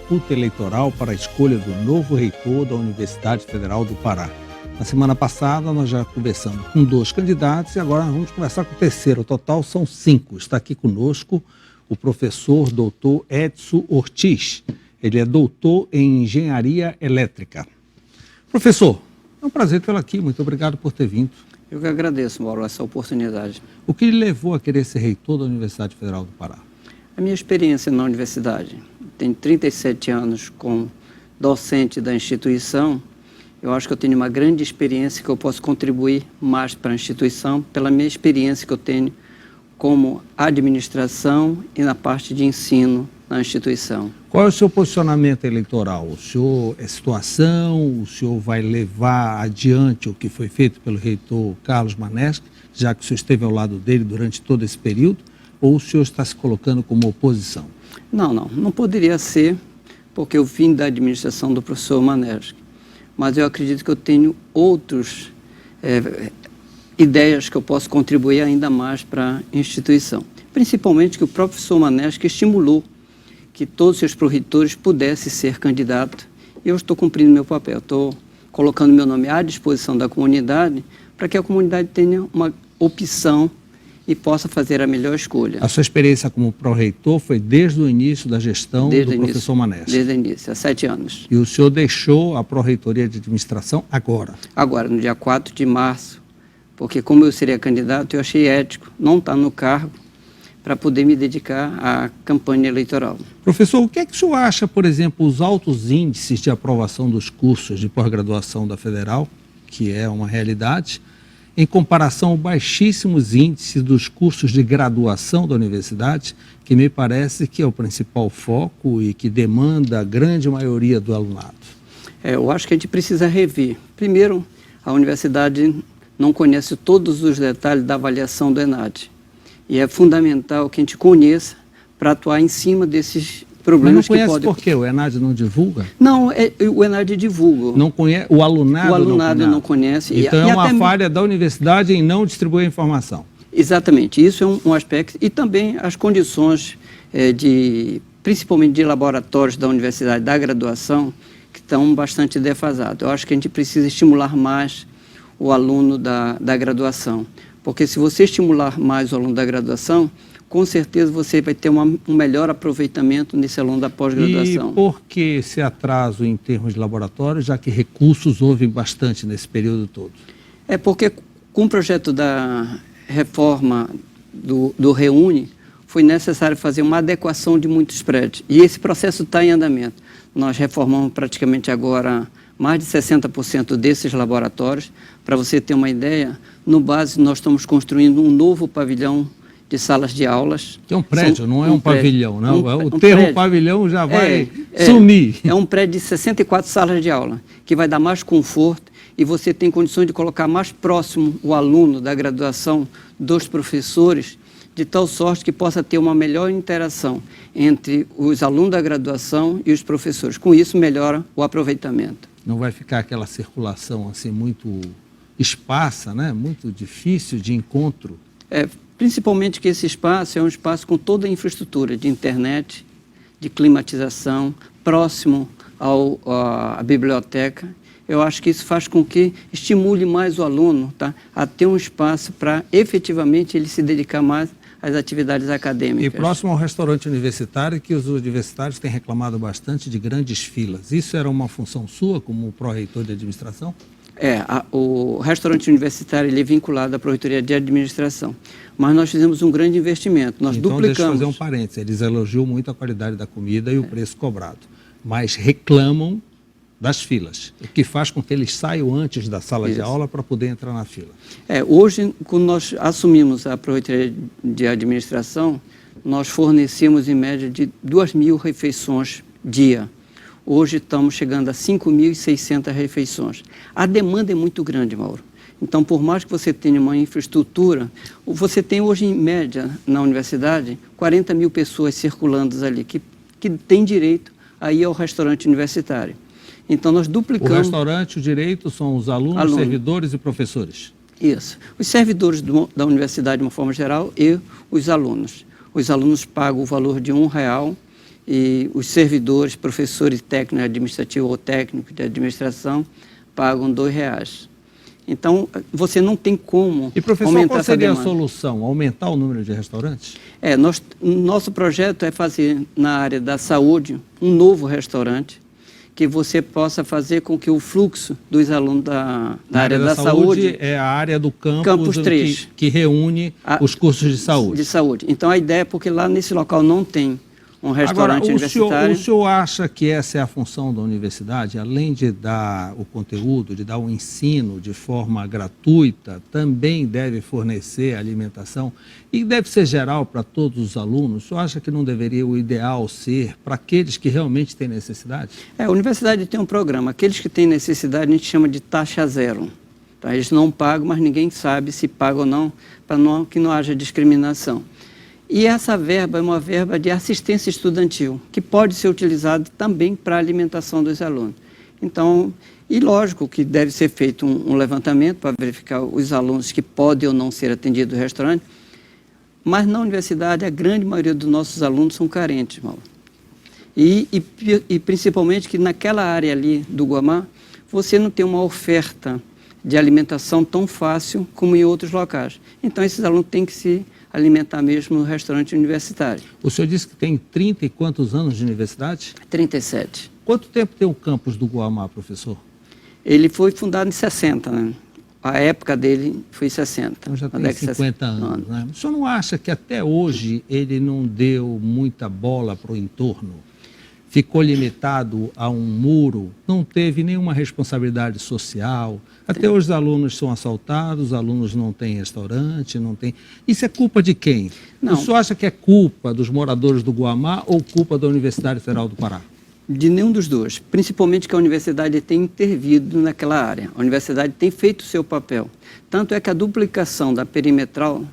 disputa eleitoral para a escolha do novo reitor da Universidade Federal do Pará. Na semana passada, nós já conversamos com 2 candidatos e agora nós vamos conversar com o terceiro. O total são 5. Está aqui conosco o professor doutor Edson Ortiz. Ele é doutor em Engenharia Elétrica. Professor, é um prazer tê-lo aqui. Muito obrigado por ter vindo. Eu que agradeço, Mauro, essa oportunidade. O que lhe levou a querer ser reitor da Universidade Federal do Pará? A minha experiência na universidade. Tenho 37 anos como docente da instituição. Eu acho que eu tenho uma grande experiência que eu posso contribuir mais para a instituição pela minha experiência que eu tenho como administração e na parte de ensino na instituição. Qual é o seu posicionamento eleitoral? O senhor é situação? O senhor vai levar adiante o que foi feito pelo reitor Carlos Maneschi, já que o senhor esteve ao lado dele durante todo esse período? Ou o senhor está se colocando como oposição? Não poderia ser, porque eu vim da administração do professor Maneschi. Mas eu acredito que eu tenho outras ideias que eu posso contribuir ainda mais para a instituição. Principalmente que o próprio professor Maneschi estimulou que todos os seus proreitores pudessem ser candidatos. E eu estou cumprindo meu papel, estou colocando meu nome à disposição da comunidade para que a comunidade tenha uma opção e possa fazer a melhor escolha. A sua experiência como pró-reitor foi desde o início da gestão do professor Maneschi? Desde o início, há 7 anos. E o senhor deixou a pró-reitoria de administração agora? Agora, no dia 4 de março, porque como eu seria candidato, eu achei ético não estar no cargo para poder me dedicar à campanha eleitoral. Professor, o que é que o senhor acha, por exemplo, os altos índices de aprovação dos cursos de pós-graduação da Federal, que é uma realidade, em comparação aos baixíssimos índices dos cursos de graduação da universidade, que me parece que é o principal foco e que demanda a grande maioria do alunado? Eu acho que a gente precisa rever. Primeiro, a universidade não conhece todos os detalhes da avaliação do ENAD. E é fundamental que a gente conheça para atuar em cima desses problemas. Mas não conhece por quê? O ENAD não divulga? Não, o ENAD divulga. Não conhece, o alunado não conhece. Então é uma falha da universidade em não distribuir a informação. Exatamente, isso é um aspecto. E também as condições, principalmente de laboratórios da universidade, da graduação, que estão bastante defasados. Eu acho que a gente precisa estimular mais o aluno da graduação. Porque se você estimular mais o aluno da graduação, com certeza você vai ter um melhor aproveitamento nesse aluno da pós-graduação. E por que esse atraso em termos de laboratório, já que recursos houve bastante nesse período todo? É porque com o projeto da reforma do Reúne, foi necessário fazer uma adequação de muitos prédios. E esse processo está em andamento. Nós reformamos praticamente agora mais de 60% desses laboratórios. Para você ter uma ideia, no base nós estamos construindo um novo pavilhão de salas de aulas. Que é um prédio, não é um pavilhão, não? O termo prédio. Pavilhão já vai sumir. É um prédio de 64 salas de aula, que vai dar mais conforto e você tem condições de colocar mais próximo o aluno da graduação dos professores, de tal sorte que possa ter uma melhor interação entre os alunos da graduação e os professores. Com isso, melhora o aproveitamento. Não vai ficar aquela circulação assim muito esparsa, né? Muito difícil de encontro? Principalmente que esse espaço é um espaço com toda a infraestrutura de internet, de climatização, próximo à biblioteca. Eu acho que isso faz com que estimule mais o aluno, tá, a ter um espaço para efetivamente ele se dedicar mais às atividades acadêmicas. E próximo ao restaurante universitário, que os universitários têm reclamado bastante de grandes filas. Isso era uma função sua como pró-reitor de administração? O restaurante universitário ele é vinculado à Pró-Reitoria de Administração, mas nós fizemos um grande investimento, nós duplicamos. Deixa eu fazer um parênteses, eles elogiam muito a qualidade da comida e o preço cobrado, mas reclamam das filas, o que faz com que eles saiam antes da sala de aula para poder entrar na fila. Hoje, quando nós assumimos a Pró-Reitoria de Administração, nós fornecemos em média de 2.000 refeições dia. Hoje estamos chegando a 5.600 refeições. A demanda é muito grande, Mauro. Então, por mais que você tenha uma infraestrutura, você tem hoje, em média, na universidade, 40 mil pessoas circulando ali, que têm direito a ir ao restaurante universitário. Então, nós duplicamos... O restaurante, o direito são os alunos, servidores e professores? Isso. Os servidores da universidade, de uma forma geral, e os alunos. Os alunos pagam o valor de R$1 e os servidores, professores técnicos administrativos ou técnicos de administração, pagam R$2. Então, você não tem como E, professor, aumentar qual essa seria a demanda. solução? Aumentar o número de restaurantes? Nosso projeto é fazer na área da saúde um novo restaurante que você possa fazer com que o fluxo dos alunos da área da saúde é a área do Campus 3. que reúne os cursos de saúde. Então, a ideia é porque lá nesse local não tem um restaurante universitário. O senhor acha que essa é a função da universidade, além de dar o conteúdo, de dar o ensino de forma gratuita, também deve fornecer alimentação e deve ser geral para todos os alunos? O senhor acha que não deveria o ideal ser para aqueles que realmente têm necessidade? A universidade tem um programa, aqueles que têm necessidade a gente chama de taxa zero. Tá? Eles não pagam, mas ninguém sabe se paga ou não, para que não haja discriminação. E essa verba é uma verba de assistência estudantil, que pode ser utilizada também para a alimentação dos alunos. Então, e lógico que deve ser feito um levantamento para verificar os alunos que podem ou não ser atendidos no restaurante, mas na universidade a grande maioria dos nossos alunos são carentes, Mauro. E principalmente que naquela área ali do Guamá, você não tem uma oferta de alimentação tão fácil como em outros locais. Então, esses alunos têm que se alimentar mesmo no restaurante universitário. O senhor disse que tem 30 e quantos anos de universidade? 37. Quanto tempo tem o campus do Guamá, professor? Ele foi fundado em 60, né? A época dele foi 60. Então já tem 50 anos, né? O senhor não acha que até hoje ele não deu muita bola para o entorno? Ficou limitado a um muro, não teve nenhuma responsabilidade social. Até hoje os alunos são assaltados, os alunos não têm restaurante, não tem... Isso é culpa de quem? Não. O senhor acha que é culpa dos moradores do Guamá ou culpa da Universidade Federal do Pará? De nenhum dos dois. Principalmente que a universidade tem intervido naquela área. A universidade tem feito o seu papel. Tanto é que a duplicação da perimetral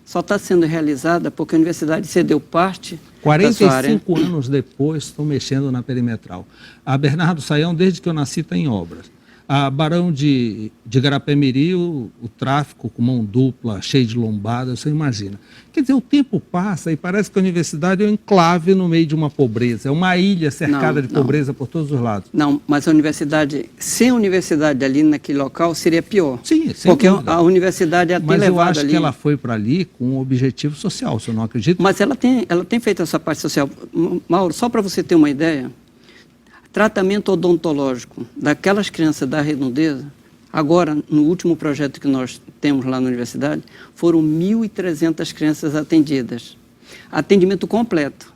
só está sendo realizada porque a universidade cedeu parte 45 anos depois estão mexendo na perimetral. A Bernardo Saião, desde que eu nasci, está em obras. A Barão de Garapé-Miri, o tráfico com mão dupla, cheio de lombada, você imagina. Quer dizer, o tempo passa e parece que a universidade é um enclave no meio de uma pobreza, é uma ilha cercada de pobreza por todos os lados. Não, mas a universidade, sem a universidade ali naquele local, seria pior. Sim, sem porque dúvida. A universidade até mas levado ali... Mas eu acho que ela foi para ali com um objetivo social, você não acredita? Mas ela tem feito essa parte social. Mauro, só para você ter uma ideia, tratamento odontológico daquelas crianças da Redondeza, agora, no último projeto que nós temos lá na universidade, foram 1.300 crianças atendidas. Atendimento completo,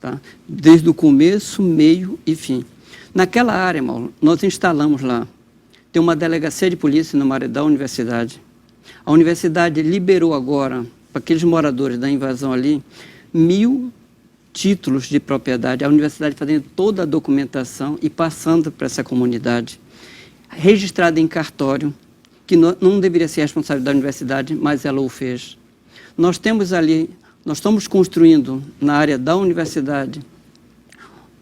tá? Desde o começo, meio e fim. Naquela área, Mauro, nós instalamos lá, tem uma delegacia de polícia numa área da universidade. A universidade liberou agora, para aqueles moradores da invasão ali, 1.000 títulos de propriedade, a universidade fazendo toda a documentação e passando para essa comunidade, registrada em cartório, que não deveria ser a responsabilidade da universidade, mas ela o fez. Nós temos ali, nós estamos construindo na área da universidade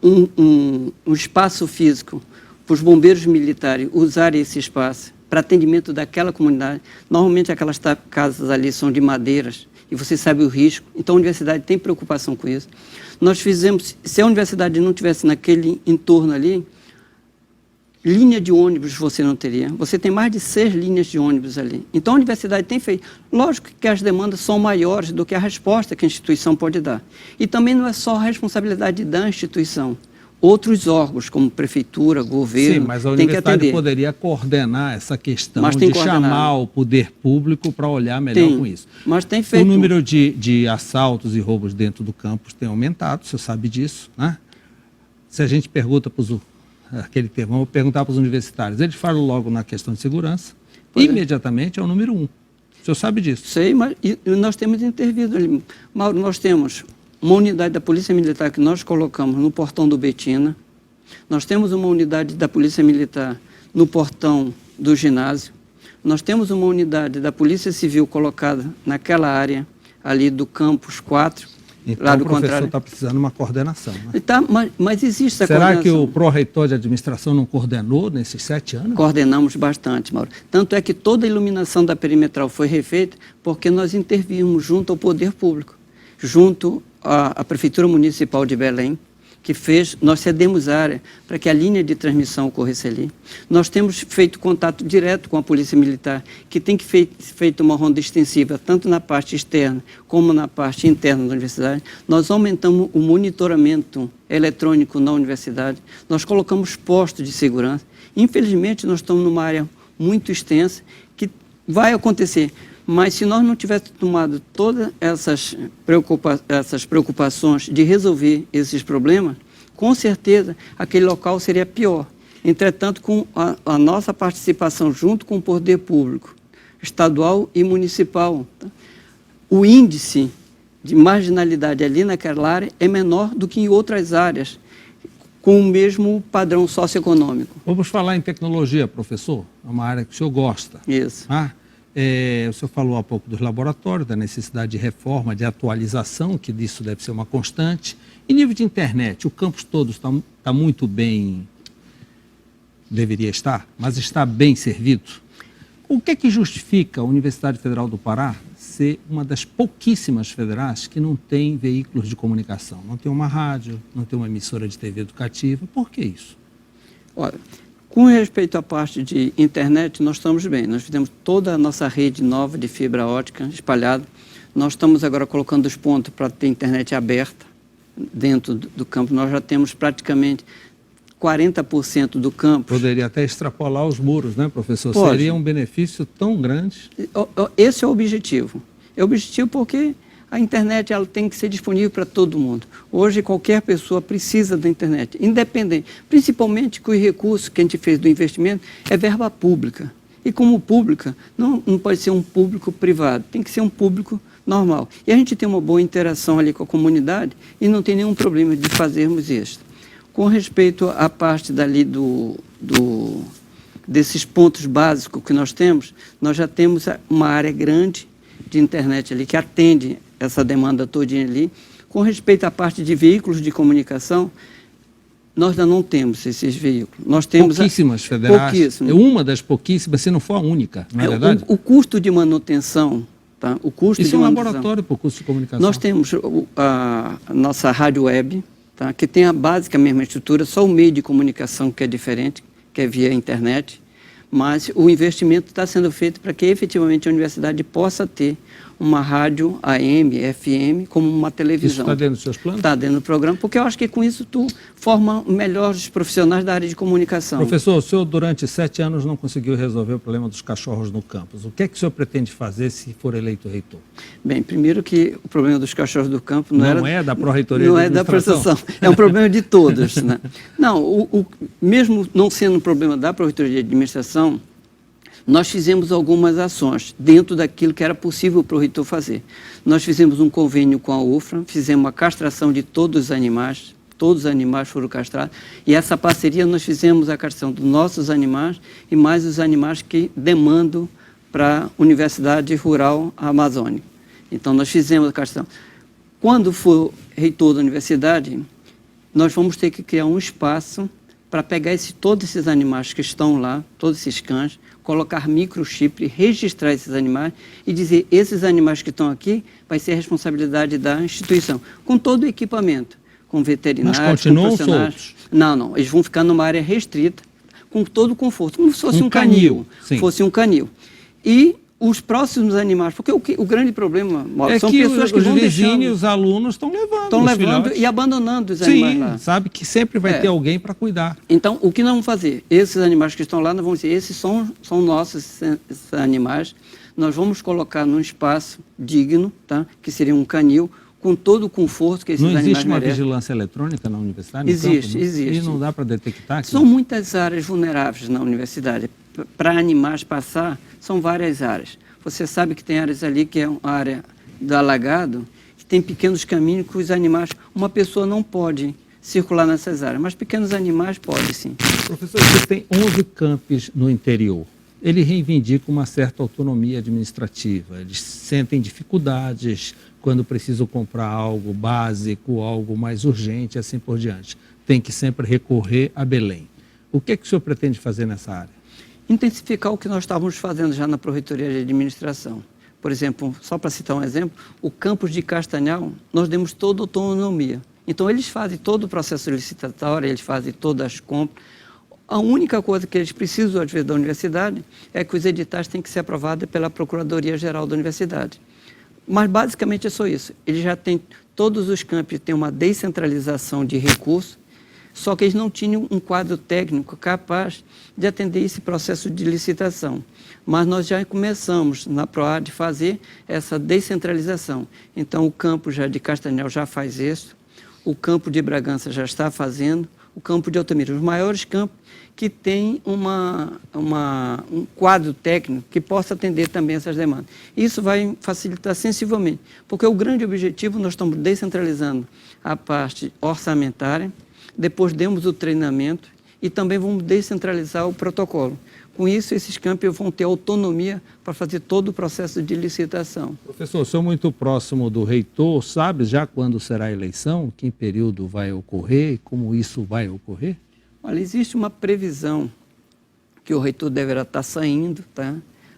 um espaço físico para os bombeiros militares usarem esse espaço para atendimento daquela comunidade. Normalmente aquelas casas ali são de madeiras, e você sabe o risco, então a universidade tem preocupação com isso. Nós fizemos, se a universidade não tivesse naquele entorno ali, linha de ônibus você não teria. Você tem mais de 6 linhas de ônibus ali. Então a universidade tem feito. Lógico que as demandas são maiores do que a resposta que a instituição pode dar. E também não é só a responsabilidade da instituição. Outros órgãos, como prefeitura, governo, sim, mas a tem que universidade atender. poderia coordenar essa questão Mas tem de chamar o poder público para olhar melhor com isso. Mas tem feito. O número de assaltos e roubos dentro do campus tem aumentado, você sabe disso, né? Se a gente pergunta para os... vamos perguntar para os universitários, eles falam logo na questão de segurança, imediatamente é o número 1. O senhor sabe disso? Sei, mas nós temos intervido ali. Mauro, nós temos uma unidade da Polícia Militar que nós colocamos no portão do Betina. Nós temos uma unidade da Polícia Militar no portão do ginásio. Nós temos uma unidade da Polícia Civil colocada naquela área ali do campus 4. Então lá do o professor contrário está precisando de uma coordenação, né? Tá, mas existe essa Será coordenação. que o pró-reitor de administração não coordenou nesses 7 anos? Coordenamos bastante, Mauro. Tanto é que toda a iluminação da perimetral foi refeita porque nós intervimos junto ao poder público, junto à Prefeitura Municipal de Belém, que fez, nós cedemos área para que a linha de transmissão ocorresse ali. Nós temos feito contato direto com a Polícia Militar, que tem feito uma ronda extensiva, tanto na parte externa como na parte interna da universidade. Nós aumentamos o monitoramento eletrônico na universidade, nós colocamos postos de segurança. Infelizmente, nós estamos numa área muito extensa que vai acontecer. Mas se nós não tivéssemos tomado todas essas preocupações de resolver esses problemas, com certeza aquele local seria pior. Entretanto, com a nossa participação junto com o poder público, estadual e municipal, tá? O índice de marginalidade ali naquela área é menor do que em outras áreas, com o mesmo padrão socioeconômico. Vamos falar em tecnologia, professor. É uma área que o senhor gosta. Isso. O senhor falou há pouco dos laboratórios, da necessidade de reforma, de atualização, que disso deve ser uma constante. E nível de internet, o campus todo está muito bem, deveria estar, mas está bem servido. O que é que justifica a Universidade Federal do Pará ser uma das pouquíssimas federais que não tem veículos de comunicação? Não tem uma rádio, não tem uma emissora de TV educativa. Por que isso? Olha, com respeito à parte de internet, nós estamos bem. Nós fizemos toda a nossa rede nova de fibra ótica espalhada. Nós estamos agora colocando os pontos para ter internet aberta dentro do campo. Nós já temos praticamente 40% do campo. Poderia até extrapolar os muros, né, professor? Pode. Seria um benefício tão grande. Esse é o objetivo. É o objetivo porque a internet ela tem que ser disponível para todo mundo. Hoje, qualquer pessoa precisa da internet, independente. Principalmente que os recursos que a gente fez do investimento é verba pública. E como pública, não pode ser um público privado, tem que ser um público normal. E a gente tem uma boa interação ali com a comunidade e não tem nenhum problema de fazermos isso. Com respeito à parte dali desses pontos básicos que nós já temos uma área grande de internet ali que atende essa demanda todinha ali. Com respeito à parte de veículos de comunicação, nós ainda não temos esses veículos. Nós temos pouquíssimas federais. Pouquíssimas. É uma das pouquíssimas, se não for a única, não é verdade? O custo de manutenção, tá? O custo Isso de é um manutenção. laboratório para o curso de comunicação. Nós temos a nossa rádio web, tá? Que tem a básica mesma estrutura, só o meio de comunicação que é diferente, que é via internet, mas o investimento está sendo feito para que efetivamente a universidade possa ter uma rádio AM, FM, como uma televisão. Isso está dentro dos seus planos? Está dentro do programa, porque eu acho que com isso tu forma melhores profissionais da área de comunicação. Professor, o senhor durante 7 anos não conseguiu resolver o problema dos cachorros no campus. O que é que o senhor pretende fazer se for eleito reitor? Bem, primeiro que o problema dos cachorros do campo não é da Pró-Reitoria de Administração. Não é da prestação, é um problema de todos. Né? Não, mesmo não sendo um problema da Pró-Reitoria de Administração, nós fizemos algumas ações dentro daquilo que era possível para o reitor fazer. Nós fizemos um convênio com a UFRA, fizemos uma castração de todos os animais foram castrados, e essa parceria nós fizemos a castração dos nossos animais e mais os animais que demandam para a Universidade Rural Amazônica. Então, nós fizemos a castração. Quando for reitor da universidade, nós vamos ter que criar um espaço para pegar todos esses animais que estão lá, todos esses cães, colocar microchip, registrar esses animais e dizer, esses animais que estão aqui vai ser a responsabilidade da instituição, com todo o equipamento, com veterinários, mas continuam com profissionais. Soltos? Não, eles vão ficar numa área restrita, com todo o conforto, como se fosse um canil. Fosse um canil. E os próximos animais, porque o grande problema, Mauro, são pessoas que os vão vizinhos, os alunos estão levando e abandonando os animais lá. Sabe que sempre vai ter alguém para cuidar. Então, o que nós vamos fazer? Esses animais que estão lá, nós vamos dizer, esses são nossos esses animais, nós vamos colocar num espaço digno, tá? Que seria um canil, com todo o conforto que esses animais merecem. Não existe uma vigilância eletrônica na universidade? Existe. E não dá para detectar aqui? São muitas áreas vulneráveis na universidade. Para animais passar, são várias áreas. Você sabe que tem áreas ali que é uma área do alagado, que tem pequenos caminhos que os animais, uma pessoa não pode circular nessas áreas, mas pequenos animais podem sim. Professor, você tem 11 campos no interior. Ele reivindica uma certa autonomia administrativa. Eles sentem dificuldades quando precisam comprar algo básico, algo mais urgente, assim por diante. Tem que sempre recorrer a Belém. O que é que o senhor pretende fazer nessa área? Intensificar o que nós estávamos fazendo já na Pró-Reitoria de Administração. Por exemplo, só para citar um exemplo, o campus de Castanhal, nós demos toda a autonomia. Então, eles fazem todo o processo licitatório, eles fazem todas as compras. A única coisa que eles precisam, às vezes, da universidade é que os editais têm que ser aprovados pela Procuradoria-Geral da Universidade. Mas, basicamente, é só isso. Eles já têm, todos os campos têm uma descentralização de recursos, só que eles não tinham um quadro técnico capaz de atender esse processo de licitação. Mas nós já começamos, na PROAD, fazer essa descentralização. Então, o campo já de Castanhal já faz isso, o campo de Bragança já está fazendo, o campo de Altamira, os maiores campos que têm um quadro técnico que possa atender também essas demandas. Isso vai facilitar sensivelmente, porque o grande objetivo, nós estamos descentralizando a parte orçamentária, depois demos o treinamento e também vamos descentralizar o protocolo. Com isso, esses campos vão ter autonomia para fazer todo o processo de licitação. Professor, sou muito próximo do reitor, sabe já quando será a eleição, que período vai ocorrer, como isso vai ocorrer? Olha, existe uma previsão que o reitor deverá estar saindo, tá,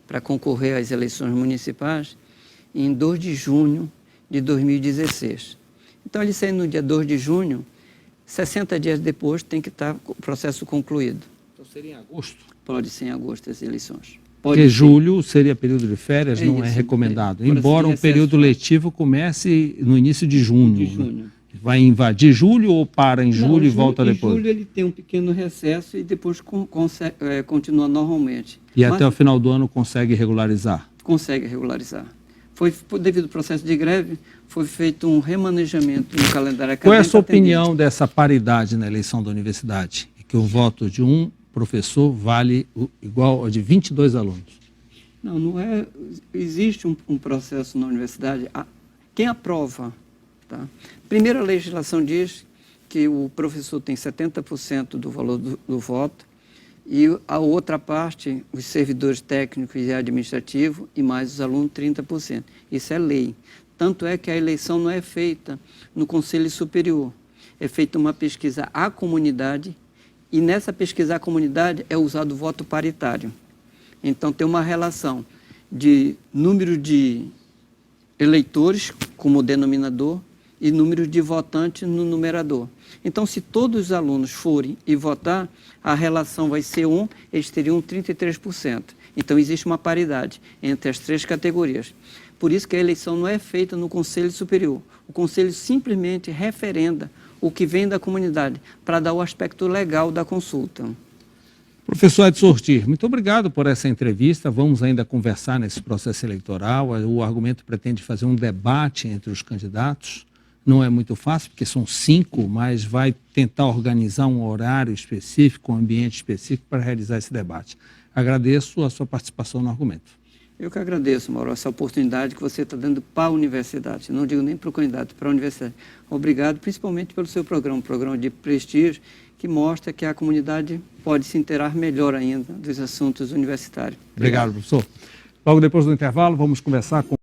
para concorrer às eleições municipais em 2 de junho de 2016. Então, ele saindo no dia 2 de junho, 60 dias depois tem que estar o processo concluído. Então seria em agosto? Pode ser em agosto as eleições. Porque julho seria período de férias, não é isso, recomendado. assim, Embora o período letivo comece no início de junho. De junho. Né? Vai invadir julho ou para em julho e volta depois? Em julho ele tem um pequeno recesso e depois continua normalmente. E até o final do ano consegue regularizar? Consegue regularizar. Devido ao processo de greve, foi feito um remanejamento no calendário acadêmico. Qual é a sua opinião dessa paridade na eleição da universidade? Que o voto de um professor vale igual ao de 22 alunos? Não é. Existe um processo na universidade. Quem aprova, tá? Primeiro, a legislação diz que o professor tem 70% do valor do voto e a outra parte, os servidores técnicos e administrativos e mais os alunos, 30%. Isso é lei. Tanto é que a eleição não é feita no Conselho Superior. É feita uma pesquisa à comunidade e nessa pesquisa à comunidade é usado o voto paritário. Então, tem uma relação de número de eleitores como denominador e número de votantes no numerador. Então, se todos os alunos forem e votar, a relação vai ser eles teriam 33%. Então, existe uma paridade entre as 3 categorias. Por isso que a eleição não é feita no Conselho Superior. O Conselho simplesmente referenda o que vem da comunidade para dar o aspecto legal da consulta. Professor Edson Ortir, muito obrigado por essa entrevista. Vamos ainda conversar nesse processo eleitoral. O argumento pretende fazer um debate entre os candidatos. Não é muito fácil, porque são 5, mas vai tentar organizar um horário específico, um ambiente específico para realizar esse debate. Agradeço a sua participação no argumento. Eu que agradeço, Mauro, essa oportunidade que você está dando para a universidade. Não digo nem para o candidato, para a universidade. Obrigado, principalmente pelo seu programa, um programa de prestígio, que mostra que a comunidade pode se inteirar melhor ainda dos assuntos universitários. Obrigado, professor. Logo depois do intervalo, vamos conversar com